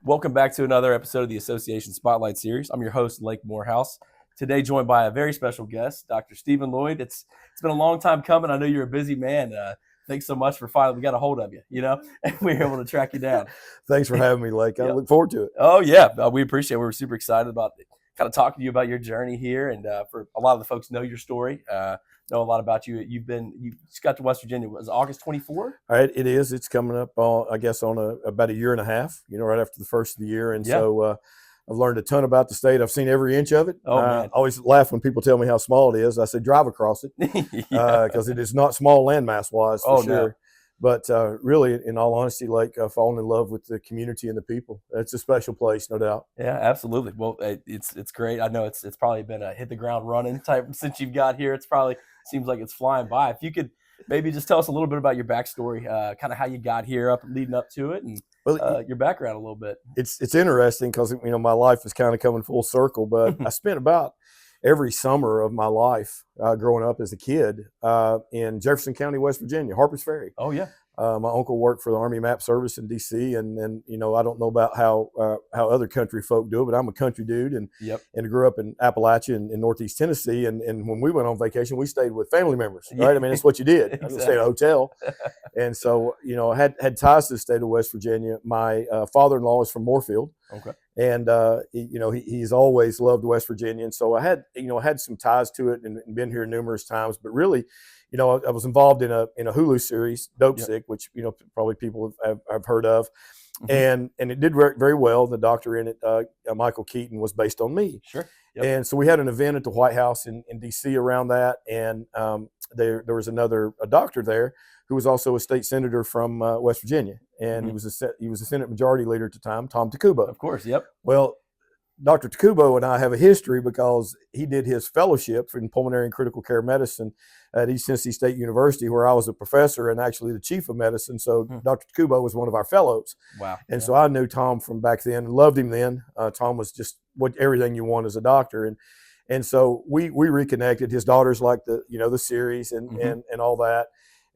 Welcome back to another episode of the Association Spotlight Series. I'm your host, Lake Morehouse. Today, joined by a very special guest, Dr. Stephen Loyd. It's been a long time coming. I know you're a busy man. Thanks so much for finally we got a hold of you, and we were able to track you down. Thanks for having me, Lake. I look forward to it. Oh, yeah. We appreciate it. We're super excited about kind of talking to you about your journey here. And for a lot of the folks know your story, know a lot about you. You just got to West Virginia. Was it August 24? All right, it is. It's coming up, I guess, on about a year and a half, right after the first of the year. And so I've learned a ton about the state. I've seen every inch of it. Oh, man. I always laugh when people tell me how small it is. I say drive across it because it is not small landmass-wise for sure. No. But really, in all honesty, Lake, I've fallen in love with the community and the people. It's a special place, no doubt. Yeah, absolutely. Well, it's great. I know it's probably been a hit the ground running type since you've got here. It's probably seems like it's flying by. If you could maybe just tell us a little bit about your backstory, kind of how you got here, leading up to it, and your background a little bit. It's interesting because my life is kind of coming full circle. But I spent about every summer of my life growing up as a kid in Jefferson County, West Virginia, Harpers Ferry. Oh, yeah. My uncle worked for the Army Map Service in D.C. and I don't know about how other country folk do it, but I'm a country dude and grew up in Appalachia in Northeast Tennessee. And when we went on vacation, we stayed with family members, right? I mean, it's what you did. Exactly. I didn't stay at a hotel. And so, I had ties to the state of West Virginia. My father-in-law is from Moorfield. Okay. And, he's always loved West Virginia. And so I had some ties to it and been here numerous times, but really, I was involved in a Hulu series, Dopesick, which, probably people have heard of. Mm-hmm. And it did very well. The doctor in it, Michael Keaton, was based on me. Sure. Yep. And so we had an event at the White House in D.C. around that. And there was a doctor there who was also a state senator from West Virginia. And he was a Senate Majority Leader at the time, Tom Takuba. Of course, yep. Well, Dr. Takuba and I have a history because he did his fellowship in pulmonary and critical care medicine at East Tennessee State University, where I was a professor and actually the chief of medicine. So Dr. Takuba was one of our fellows. Wow. And so I knew Tom from back then, loved him then. Tom was just everything you want as a doctor. And so we reconnected. His daughters liked the series and all that.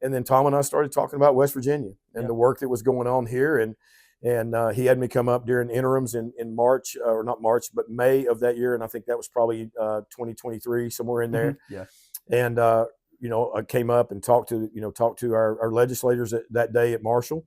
And then Tom and I started talking about West Virginia and the work that was going on here. And he had me come up during interims in March, or not March, but May of that year. And I think that was probably 2023, somewhere in there. Yeah. And, I came up and talked to our legislators that day at Marshall.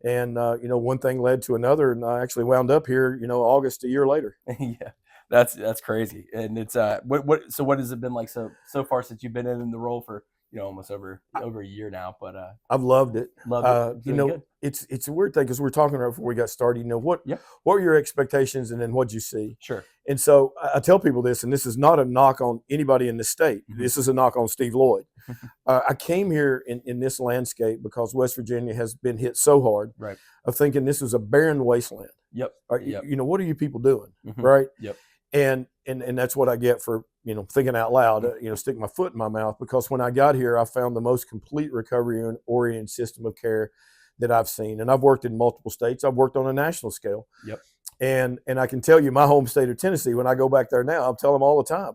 And, one thing led to another. And I actually wound up here, August a year later. Yeah, that's crazy. And it's what has it been like so far since you've been in the role for, almost over a year now, but I've loved it. Loved it. It's a weird thing because we were talking about before we got started. What were your expectations, and then what'd you see? Sure. And so I tell people this, and this is not a knock on anybody in the state. This is a knock on Steve Loyd. I came here in this landscape because West Virginia has been hit so hard. Right. Of thinking this was a barren wasteland. Yep. What are you people doing? Right. Yep. And that's what I get for thinking out loud, stick my foot in my mouth, because when I got here, I found the most complete recovery-oriented system of care that I've seen. And I've worked in multiple states. I've worked on a national scale. Yep. And I can tell you, my home state of Tennessee, when I go back there now, I'm telling them all the time,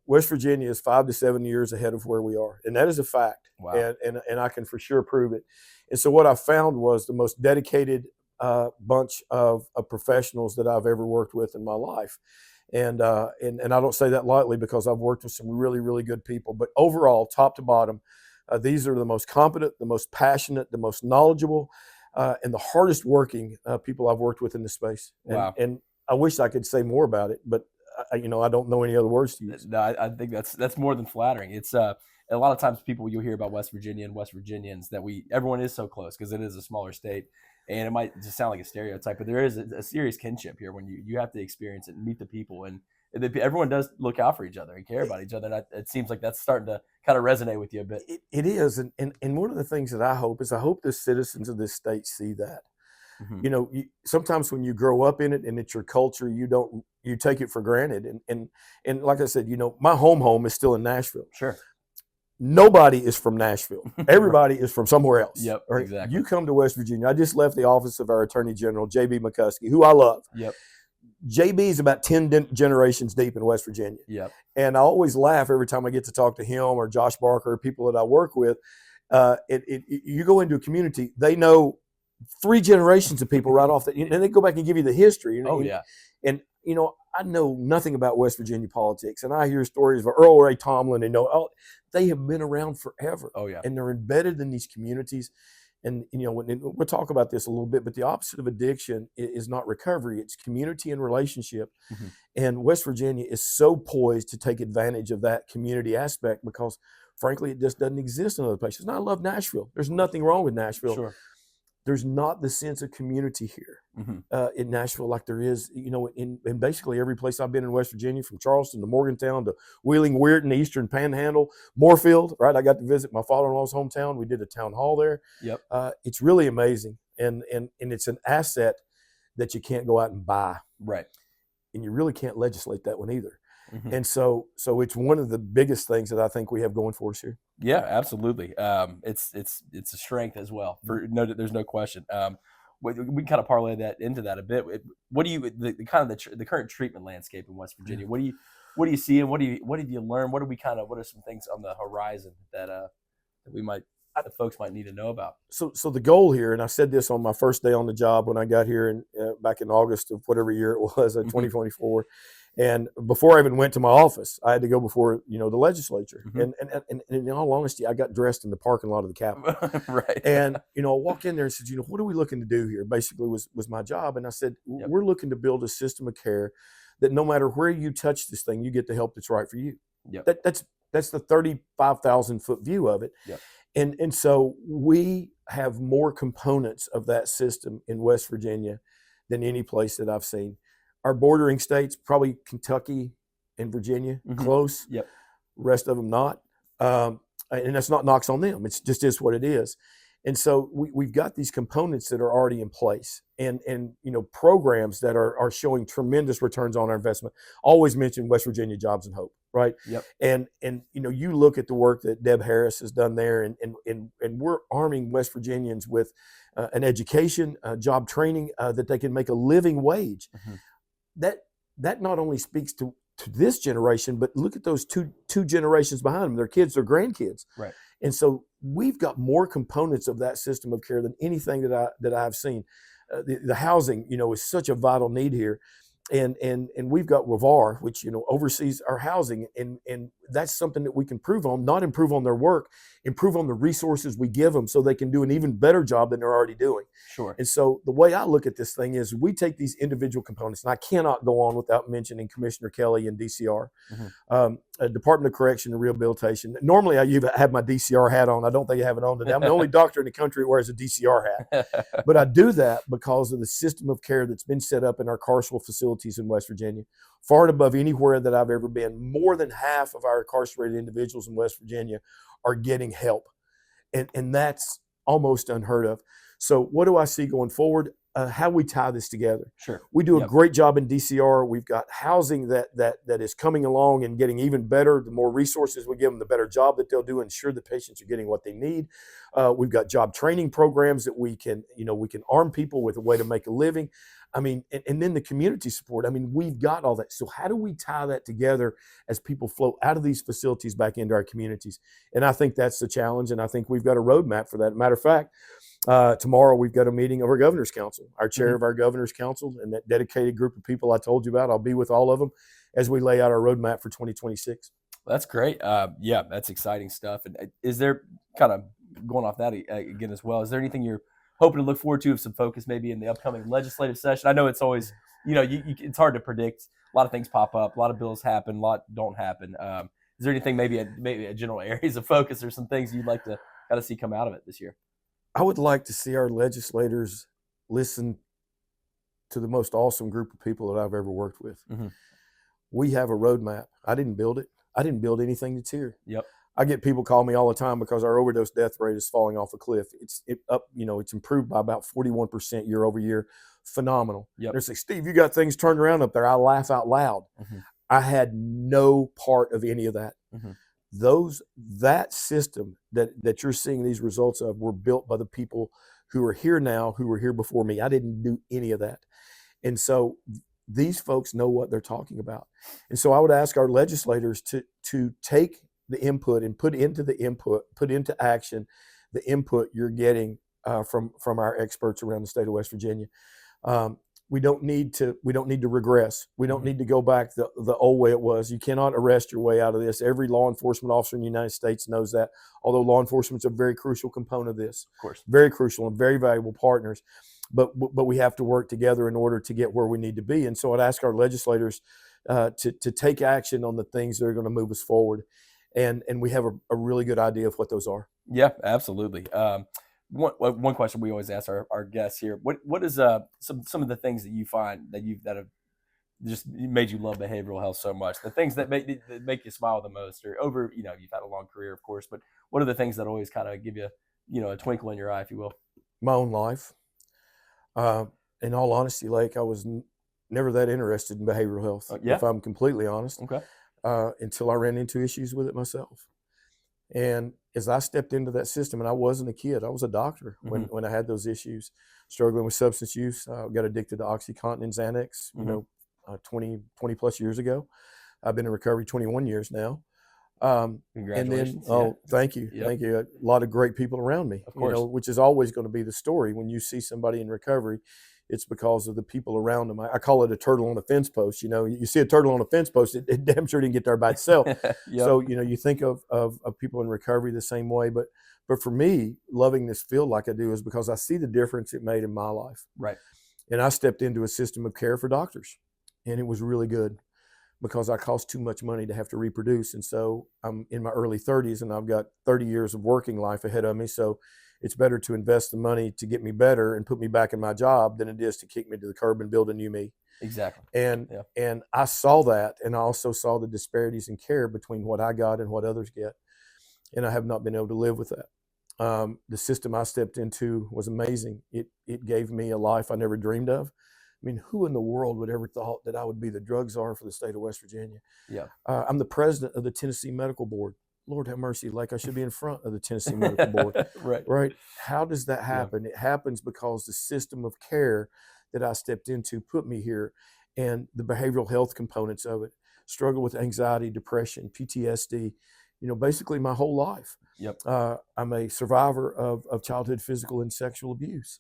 West Virginia is 5 to 7 years ahead of where we are. And that is a fact. Wow. And I can for sure prove it. And so what I found was the most dedicated bunch of professionals that I've ever worked with in my life. And I don't say that lightly because I've worked with some really, really good people. But overall, top to bottom, these are the most competent, the most passionate, the most knowledgeable, and the hardest working people I've worked with in this space. Wow. And I wish I could say more about it, but I don't know any other words to use. No, I think that's more than flattering. It's a lot of times you'll hear about West Virginia and West Virginians that everyone is so close because it is a smaller state. And it might just sound like a stereotype, but there is a serious kinship here when you have to experience it and meet the people. And everyone does look out for each other and care about each other. And it seems like that's starting to kind of resonate with you a bit. It is. And one of the things that I hope the citizens of this state see that. Sometimes when you grow up in it and it's your culture, you take it for granted. And like I said, my home is still in Nashville. Sure. Nobody is from Nashville. Everybody is from somewhere else. Yep, right? Exactly. You come to West Virginia. I just left the office of our Attorney General, J.B. McCuskey, who I love. Yep. J.B. is about 10 generations deep in West Virginia. Yep. And I always laugh every time I get to talk to him or Josh Barker or people that I work with. You go into a community, they know 3 generations of people right off that, and they go back and give you the history. Oh yeah. And I know nothing about West Virginia politics, and I hear stories of Earl Ray Tomlin, and they have been around forever. Oh yeah. And they're embedded in these communities. And we'll talk about this a little bit, but the opposite of addiction is not recovery; it's community and relationship. Mm-hmm. And West Virginia is so poised to take advantage of that community aspect because, frankly, it just doesn't exist in other places. And I love Nashville. There's nothing wrong with Nashville. Sure. There's not the sense of community here in Nashville like there is, in basically every place I've been in West Virginia, from Charleston to Morgantown to Wheeling, Weirton, the Eastern Panhandle, Moorfield, right? I got to visit my father-in-law's hometown. We did a town hall there. Yep. It's really amazing. And it's an asset that you can't go out and buy. Right. And you really can't legislate that one either. Mm-hmm. And so it's one of the biggest things that I think we have going for us here. Yeah, absolutely. It's a strength as well. There's no question. We kind of parlay that into that a bit. What do you the current treatment landscape in West Virginia? What do you see, and what have you learned? What are some things on the horizon that folks might need to know about? So the goal here, and I said this on my first day on the job when I got here back in August of whatever year it was, 2024. And before I even went to my office, I had to go before the legislature. And in all honesty, I got dressed in the parking lot of the Capitol. Right. And I walked in there and said, what are we looking to do here? Basically, was my job. And I said, we're looking to build a system of care that no matter where you touch this thing, you get the help that's right for you. Yep. That's the 35,000 foot view of it. Yep. And so we have more components of that system in West Virginia than any place that I've seen. Our bordering states, probably Kentucky and Virginia, close. Yep. Rest of them not. And that's not knocks on them. It's just is what it is. And so we've got these components that are already in place, and programs that are showing tremendous returns on our investment. Always mention West Virginia Jobs and Hope, right? Yep. And you look at the work that Deb Harris has done there, and we're arming West Virginians with an education, job training that they can make a living wage. That not only speaks to this generation, but look at those two generations behind them, their kids, their grandkids. Right. And so we've got more components of that system of care than anything that I've seen. The housing, is such a vital need here. And we've got Revar, which, oversees our housing. And that's something that we can not improve on their work, improve on the resources we give them so they can do an even better job than they're already doing. Sure. And so the way I look at this thing is we take these individual components, and I cannot go on without mentioning Commissioner Kelly and DCR, Department of Correction and Rehabilitation. Normally I have my DCR hat on. I don't think I have it on today. I'm the only doctor in the country that wears a DCR hat. But I do that because of the system of care that's been set up in our carceral facilities in West Virginia, far and above anywhere that I've ever been. More than half of our incarcerated individuals in West Virginia are getting help. And that's almost unheard of. So what do I see going forward? How we tie this together. Sure. We do a great job in DCR. We've got housing that is coming along and getting even better. The more resources we give them, the better job that they'll do, ensure the patients are getting what they need. We've got job training programs that we can arm people with a way to make a living. I mean, and then the community support. I mean, we've got all that. So how do we tie that together as people flow out of these facilities back into our communities? And I think that's the challenge. And I think we've got a roadmap for that. Matter of fact, tomorrow we've got a meeting of our Governor's Council, our chair of our Governor's Council, and that dedicated group of people I told you about. I'll be with all of them as we lay out our roadmap for 2026. That's great. Yeah, that's exciting stuff. And is there, kind of going off that again as well, is there anything you're hoping to look forward to, of some focus maybe in the upcoming legislative session? I know it's always, it's hard to predict. A lot of things pop up, a lot of bills happen, a lot don't happen. Is there anything maybe a general areas of focus or some things you'd like to kind of see come out of it this year? I would like to see our legislators listen to the most awesome group of people that I've ever worked with. We have a roadmap. I didn't build it. I didn't build anything that's here. Yep. I get people call me all the time because our overdose death rate is falling off a cliff. It's improved by about 41% year over year. Phenomenal. Yep. They're saying, Steve, you got things turned around up there. I laugh out loud. I had no part of any of that. That system that you're seeing these results of were built by the people who are here now, who were here before me. I didn't do any of that. And so these folks know what they're talking about. And so I would ask our legislators to take the input and put into action the input you're getting from our experts around the state of West Virginia. We don't need to regress. We don't need to go back the old way it was. You cannot arrest your way out of this. Every law enforcement officer in the United States knows that, although law enforcement is a very crucial component of this. Of course. Very crucial and very valuable partners. But we have to work together in order to get where we need to be. And so I'd ask our legislators to take action on the things that are going to move us forward. And we have a really good idea of what those are. Yeah, absolutely. One question we always ask our guests here: what is some of the things that you find that have just made you love behavioral health so much? The things that make you smile the most, or over you've had a long career, of course, but what are the things that always kind of give you a twinkle in your eye, if you will? My own life. In all honesty, Lake, I was never that interested in behavioral health, if I'm completely honest. Okay. Until I ran into issues with it myself. And as I stepped into that system, and I wasn't a kid, I was a doctor when I had those issues, struggling with substance use. Got addicted to OxyContin and Xanax, 20 plus years ago. I've been in recovery 21 years now. Congratulations. And then, thank you. Yep. Thank you. A lot of great people around me, of course. Which is always going to be the story. When you see somebody in recovery, it's because of the people around them. I call it a turtle on a fence post. You see a turtle on a fence post, it damn sure didn't get there by itself. Yep. So, you think of people in recovery the same way. But for me, loving this field like I do is because I see the difference it made in my life. Right. And I stepped into a system of care for doctors, and it was really good, because I cost too much money to have to reproduce. And so I'm in my early 30s, and I've got 30 years of working life ahead of me. So it's better to invest the money to get me better and put me back in my job than it is to kick me to the curb and build a new me. Exactly. And I saw that, and I also saw the disparities in care between what I got and what others get. And I have not been able to live with that. The system I stepped into was amazing. It gave me a life I never dreamed of. I mean, who in the world would ever thought that I would be the drug czar for the state of West Virginia? Yeah. I'm the president of the Tennessee Medical Board. Lord have mercy, like I should be in front of the Tennessee Medical Board. Right. How does that happen? Yeah. It happens because the system of care that I stepped into put me here, and the behavioral health components of it, struggle with anxiety, depression, PTSD, basically my whole life. Yep. I'm a survivor of childhood physical and sexual abuse.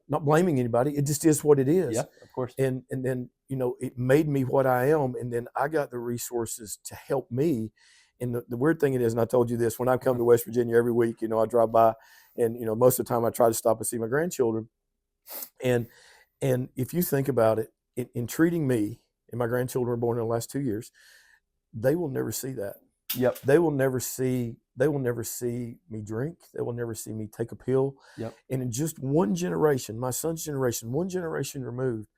Not blaming anybody. It just is what it is. Yeah, of course. And then, it made me what I am. And then I got the resources to help me. And the weird thing it is, and I told you this, when I come to West Virginia every week, I drive by, and, most of the time I try to stop and see my grandchildren. And if you think about it, in treating me, and my grandchildren were born in the last 2 years, they will never see that. Yep. They will never see me drink. They will never see me take a pill. Yep. And in just one generation, my son's generation, one generation removed,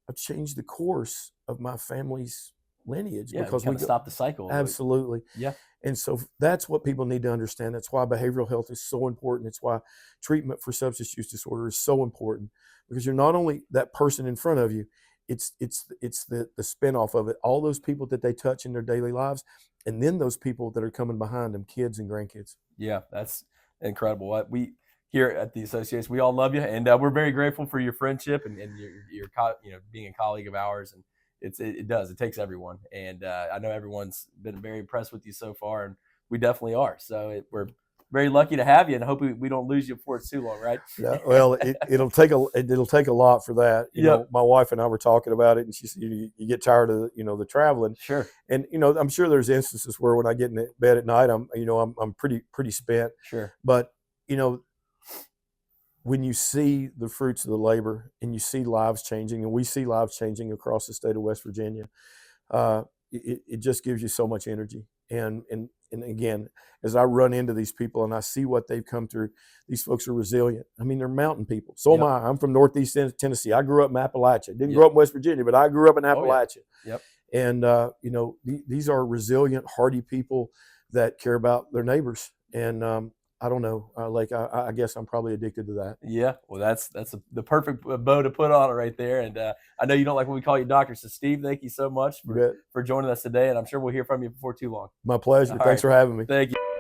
I've changed the course of my family's lineage. Yeah, because we stop the cycle. Absolutely. Yeah. And so that's what people need to understand. That's why behavioral health is so important. It's why treatment for substance use disorder is so important, because you're not only that person in front of you, it's the spinoff of it. All those people that they touch in their daily lives, and then those people that are coming behind them, kids and grandkids. Yeah, that's incredible. We here at the association, we all love you, and we're very grateful for your friendship and your being a colleague of ours. And it takes everyone, and I know everyone's been very impressed with you so far, and we definitely are. So we're very lucky to have you, and hope we don't lose you before it's too long, right? Yeah, well, it'll take a lot for that. My wife and I were talking about it, and she said, you get tired of the traveling. Sure. And I'm sure there's instances where when I get in bed at night, I'm pretty spent. Sure. But when you see the fruits of the labor, and you see lives changing, and we see lives changing across the state of West Virginia, it just gives you so much energy. And again, as I run into these people and I see what they've come through, these folks are resilient. I mean, they're mountain people. So am I. I'm from Northeast Tennessee. I grew up in Appalachia. Didn't grow up in West Virginia, but I grew up in Appalachia. Yep. And these are resilient, hardy people that care about their neighbors. And I don't know, I guess I'm probably addicted to that. Yeah, well, that's the perfect bow to put on it right there. And I know you don't like when we call you doctor, so Steve, thank you so much for joining us today, and I'm sure we'll hear from you before too long. My pleasure. Thanks for having me. Thank you.